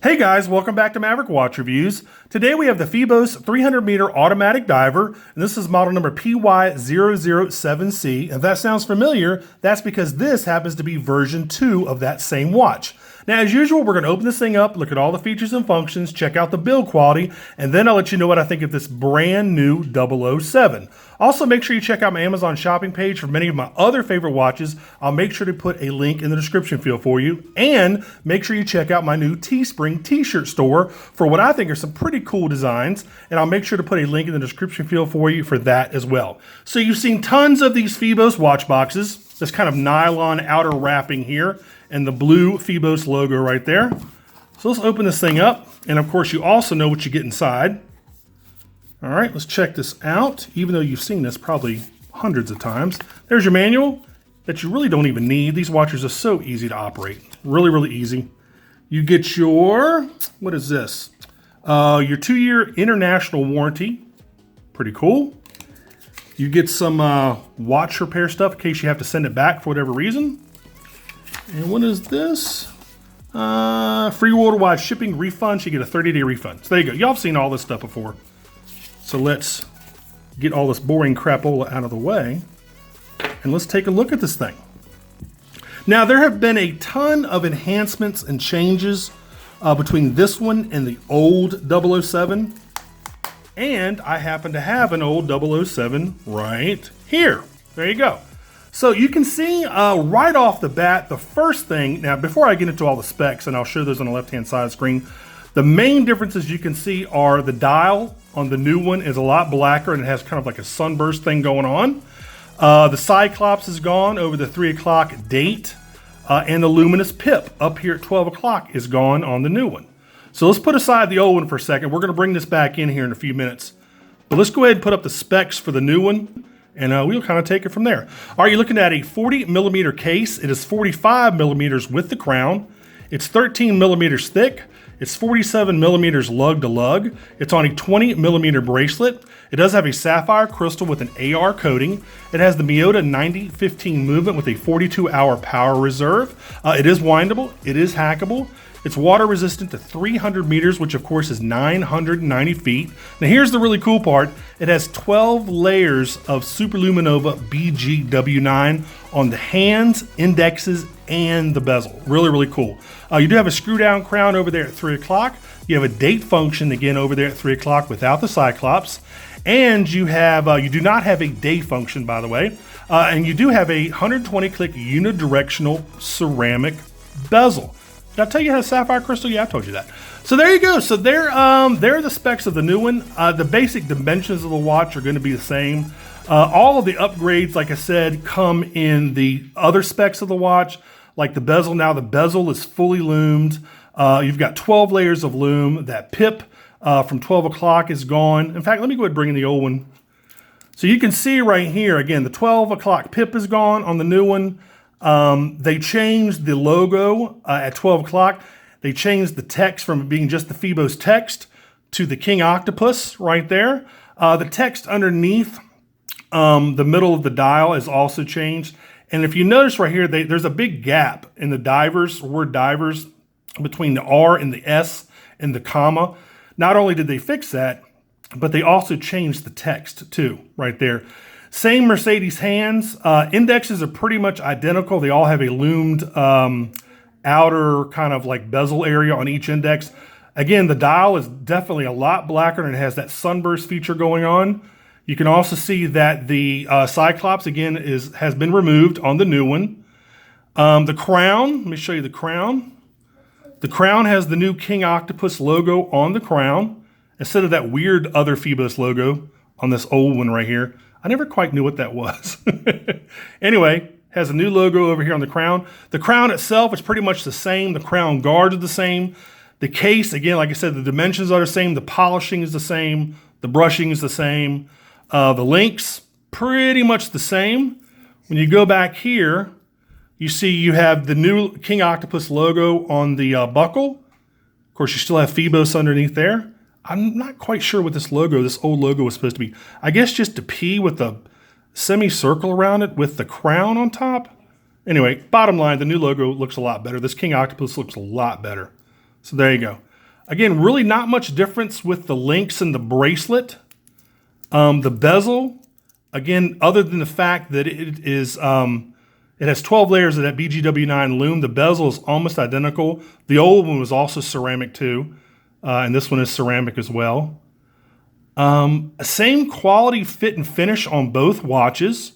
Hey guys, welcome back to Maverick Watch Reviews. Today we have the Phoibos 300 meter automatic diver, and this is model number PY007C. If that sounds familiar, that's because this happens to be version 2 of that same watch. Now, as usual, we're going to open this thing up, look at all the features and functions, check out the build quality, and then I'll let you know what I think of this brand new 007. Also, make sure you check out my Amazon shopping page for many of my other favorite watches. I'll make sure to put a link in the description field for you, and make sure you check out my new Teespring t-shirt store for what I think are some pretty cool designs, and I'll make sure to put a link in the description field for you for that as well. So you've seen tons of these Phoibos watch boxes, this kind of nylon outer wrapping here, and the blue Phoibos logo right there. So let's open this thing up, and of course you also know what you get inside. All right, let's check this out, even though you've seen this probably hundreds of times. There's your manual that you really don't even need. These watches are so easy to operate. Really, really easy. You get your, what is this? Your 2-year international warranty. Pretty cool. You get some watch repair stuff in case you have to send it back for whatever reason. And what is this? Free worldwide shipping refund. You get a 30-day refund. So there you go. Y'all have seen all this stuff before. So let's get all this boring crapola out of the way, and let's take a look at this thing. Now, there have been a ton of enhancements and changes between this one and the old 007, and I happen to have an old 007 right here. There you go. So you can see right off the bat, the first thing, now before I get into all the specs, and I'll show those on the left-hand side of the screen, the main differences you can see are the dial on the new one is a lot blacker and it has kind of like a sunburst thing going on. The cyclops is gone over the 3 o'clock date, and the luminous pip up here at 12 o'clock is gone on the new one. So let's put aside the old one for a second. We're going to bring this back in here in a few minutes. But let's go ahead and put up the specs for the new one, and we'll kind of take it from there. All right, you're looking at a 40 millimeter case. It is 45 millimeters with the crown. It's 13 millimeters thick. It's 47 millimeters lug to lug. It's on a 20 millimeter bracelet. It does have a sapphire crystal with an AR coating. It has the Miyota 9015 movement with a 42-hour power reserve. It is windable. It is hackable. It's water resistant to 300 meters, which of course is 990 feet. Now here's the really cool part. It has 12 layers of Superluminova BGW9 on the hands, indexes, and the bezel. Really, really cool. You do have a screw down crown over there at 3 o'clock. You have a date function again over there at 3 o'clock without the cyclops. And you have, you do not have a day function, by the way. And you do have a 120 click unidirectional ceramic bezel. Did I tell you it has sapphire crystal? Yeah, I told you that. So there you go. So there are the specs of the new one. The basic dimensions of the watch are going to be the same. All of the upgrades, like I said, come in the other specs of the watch, like the bezel. Now the bezel is fully loomed. You've got 12 layers of lume. That pip from 12 o'clock is gone. In fact, let me go ahead and bring in the old one. So you can see right here, again, the 12 o'clock pip is gone on the new one. They changed the logo at 12 o'clock. They changed the text from being just the Phoibos text to the King Octopus right there. The text underneath the middle of the dial is also changed. And if you notice right here, there's a big gap in the word divers, between the R and the S and the comma. Not only did they fix that, but they also changed the text too, right there. Same Mercedes hands. Indexes are pretty much identical. They all have a loomed outer kind of like bezel area on each index. Again, the dial is definitely a lot blacker and it has that sunburst feature going on. You can also see that the cyclops, again, has been removed on the new one. The crown, let me show you the crown. The crown has the new King Octopus logo on the crown instead of that weird other Phoibos logo on this old one right here. I never quite knew what that was. Anyway, has a new logo over here on the crown. The crown itself is pretty much the same. The crown guards are the same. The case, again, like I said, the dimensions are the same. The polishing is the same. The brushing is the same. The links, pretty much the same. When you go back here, you see you have the new King Octopus logo on the buckle. Of course, you still have Phoibos underneath there. I'm not quite sure what this old logo was supposed to be. I guess just a P with a semicircle around it with the crown on top. Anyway, bottom line, the new logo looks a lot better. This King Octopus looks a lot better. So there you go. Again, really not much difference with the links and the bracelet. The bezel, again, other than the fact that it is, it has 12 layers of that BGW9 lume. The bezel is almost identical. The old one was also ceramic too, and this one is ceramic as well. Same quality fit and finish on both watches.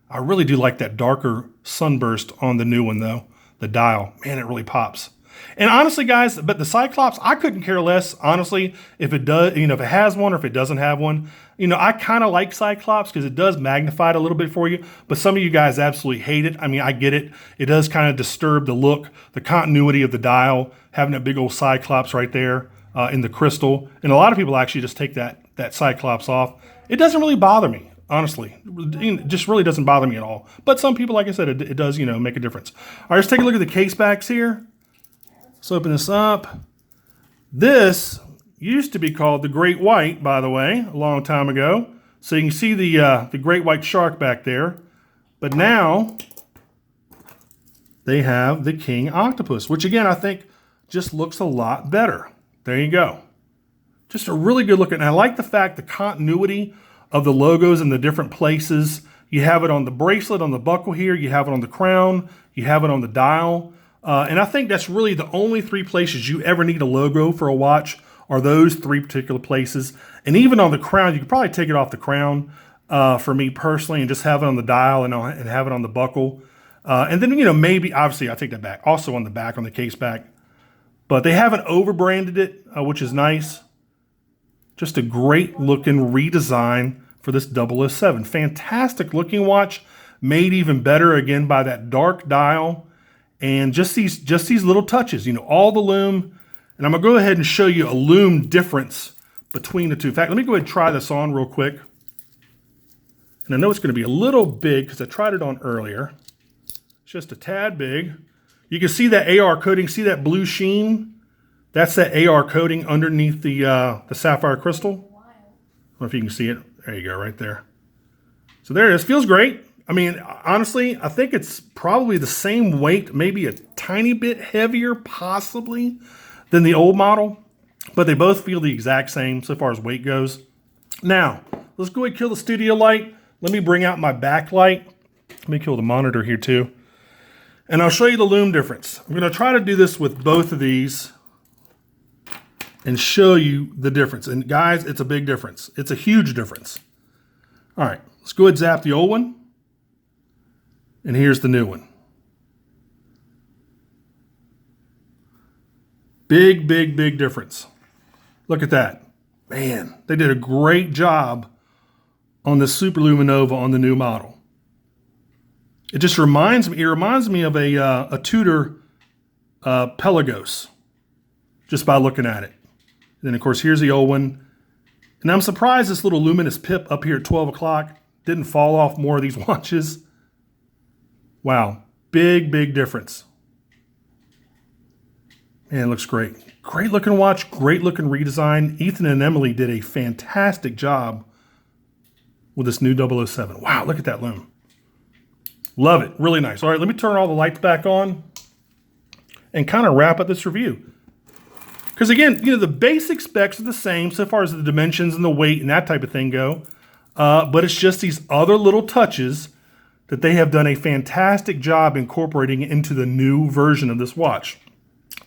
I really do like that darker sunburst on the new one though. The dial, man, it really pops. And honestly, guys, but the Cyclops, I couldn't care less, honestly, if it does, if it has one or if it doesn't have one. I kind of like Cyclops because it does magnify it a little bit for you, but some of you guys absolutely hate it. I mean, I get it. It does kind of disturb the look, the continuity of the dial, having that big old Cyclops right there in the crystal. And a lot of people actually just take that Cyclops off. It doesn't really bother me, honestly. It just really doesn't bother me at all. But some people, like I said, it does, make a difference. All right, let's take a look at the case backs here. Let's open this up. This used to be called the Great White, by the way, a long time ago. So you can see the Great White Shark back there. But now they have the King Octopus, which again, I think just looks a lot better. There you go. Just a really good looking. And I like the fact the continuity of the logos in the different places. You have it on the bracelet, on the buckle here. You have it on the crown. You have it on the dial. And I think that's really the only three places you ever need a logo for a watch are those three particular places. And even on the crown, you could probably take it off the crown for me personally and just have it on the dial and have it on the buckle. And then, maybe, obviously, I take that back. Also on the back, on the case back. But they haven't over-branded it, which is nice. Just a great looking redesign for this 007. Fantastic looking watch, made even better again by that dark dial. And just these little touches, all the lume. And I'm going to go ahead and show you a lume difference between the two. In fact, let me go ahead and try this on real quick. And I know it's going to be a little big because I tried it on earlier. It's just a tad big. You can see that AR coating. See that blue sheen? That's that AR coating underneath the sapphire crystal. I don't know if you can see it. There you go, right there. So there it is. Feels great. I mean, honestly, I think it's probably the same weight, maybe a tiny bit heavier, possibly, than the old model. But they both feel the exact same so far as weight goes. Now, let's go ahead and kill the studio light. Let me bring out my backlight. Let me kill the monitor here too. And I'll show you the lume difference. I'm going to try to do this with both of these and show you the difference. And guys, it's a big difference. It's a huge difference. All right, let's go ahead and zap the old one. And here's the new one. Big, big, big difference. Look at that. Man, they did a great job on the Super Luminova on the new model. It just reminds me of a Tudor Pelagos, just by looking at it. And then, of course, here's the old one. And I'm surprised this little luminous pip up here at 12 o'clock didn't fall off more of these watches. Wow, big, big difference. Man, it looks great. Great looking watch, great looking redesign. Ethan and Emily did a fantastic job with this new 007. Wow, look at that lume. Love it, really nice. All right, let me turn all the lights back on and kind of wrap up this review. Because again, the basic specs are the same so far as the dimensions and the weight and that type of thing go. But it's just these other little touches that they have done a fantastic job incorporating into the new version of this watch.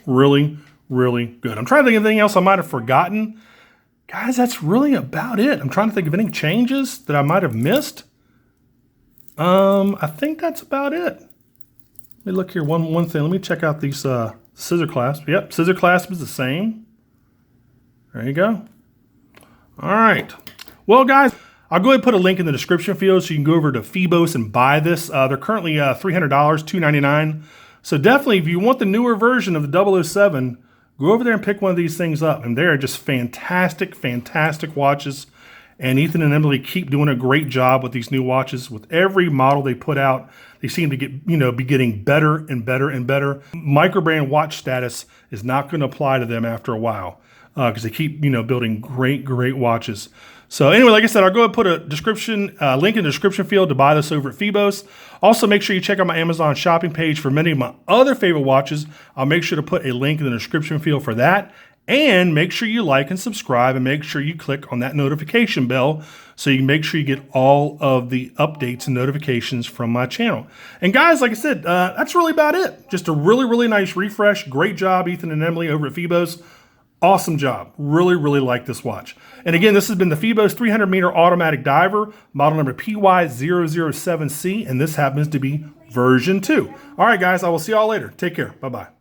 Really, really good. I'm trying to think of anything else I might have forgotten. Guys, that's really about it. I'm trying to think of any changes that I might have missed. I think that's about it. Let me look here, one thing. Let me check out these scissor clasp. Yep, scissor clasp is the same. There you go. All right. Well, guys, I'll go ahead and put a link in the description field so you can go over to Phoibos and buy this. They're currently $300, $299. So definitely, if you want the newer version of the 007, go over there and pick one of these things up. And they're just fantastic, fantastic watches. And Ethan and Emily keep doing a great job with these new watches. With every model they put out, they seem to get, be getting better and better and better. Microbrand watch status is not going to apply to them after a while because they keep, building great, great watches. So anyway, like I said, I'll go ahead and put a link in the description field to buy this over at Phoibos. Also, make sure you check out my Amazon shopping page for many of my other favorite watches. I'll make sure to put a link in the description field for that. And make sure you like and subscribe, and make sure you click on that notification bell so you can make sure you get all of the updates and notifications from my channel. And guys, like I said, that's really about it. Just a really, really nice refresh. Great job, Ethan and Emily over at Phoibos. Awesome job. Really, really like this watch. And again, this has been the Phoibos 300 meter automatic diver, model number PY007C, and this happens to be version 2. All right, guys, I will see y'all later. Take care. Bye-bye.